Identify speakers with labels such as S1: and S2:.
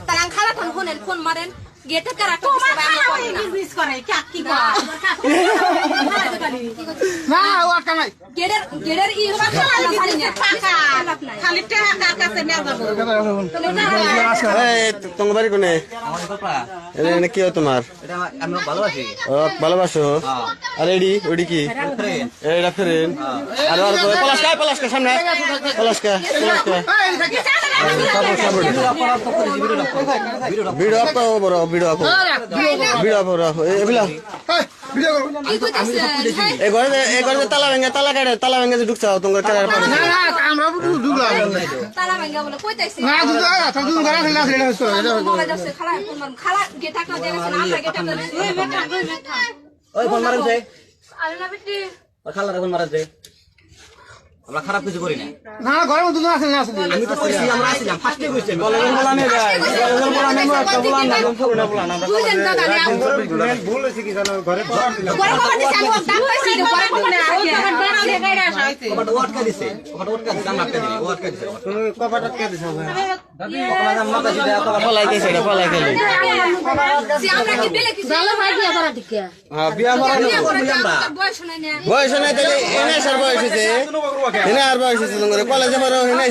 S1: তালাং খালা ফোন ফোনের ফোন মারেন গেটে কারা তো বিজনেস করে কি করে
S2: না ও কামাই
S1: গেটের ই খালি টাকা কার কাছে নিয়ে যাব
S3: এই তোমার বাড়ি কোনে এনে কি হয় তোমার
S4: আমি ভালোবাসি
S3: ভালোবাসো আর ওডি কি এটা ফেরেন আর পলাশকা সামনে পলাশকা ভিডিও আপ বড় ভিডিও আপ এবিলা এই ঘরে তালা ভেঙে ঢুকছাও তোমার কেরার পারে
S2: না আমরা ঢুকলাম
S1: তালা ভাঙা বলে কইতাইছে
S2: না তুমি ঘরে ফেলা ফেলা হইছো
S1: মোবাইল আছে খালা গেট একটা দিয়ে গেছে আমরা গেট একটা
S4: ওই ফোন মারেন যে
S1: আরে না বেটি
S4: ওই খালারে ফোন মারেন যে আমরা খারাপ কিছু করি না
S2: না ঘরের মধ্যে তো আসেন না আসেন
S4: আমি তো কইছি আমরা আসিলাম ফার্স্টে কইছি
S3: কলেজের বলানে যায় কলেজের বলানে একটা বলান না কোন বলান আমরা
S1: দুইজন দাদা নে
S3: ভুল হইছে কি জানো ঘরে পড়া দিলাম
S1: ঘরে বাবা দিছে আমি দাম পাইছি ঘরে কোনে আগে বড় দিয়ে গাইরা আসা হইছে
S4: কপাট ওয়াটকা দিছে আমরা আটকা দিই ওয়াটকা দিছে
S3: তুমি কপাট আটকে দিছো
S4: কপাট দাম মাপা দিছে
S3: পলাইতেছে এটা পলাইতে
S1: সে আমরা কি বেলে কি জালো ভাই বিয়া করা ঠিক
S3: হ্যাঁ বিয়া করা
S1: বয়স নাই না
S3: বয়স নাই তাহলে এনে সার বয়স হইছে এনে আর বয়স হইছে তোমার কলেজে বড় এনে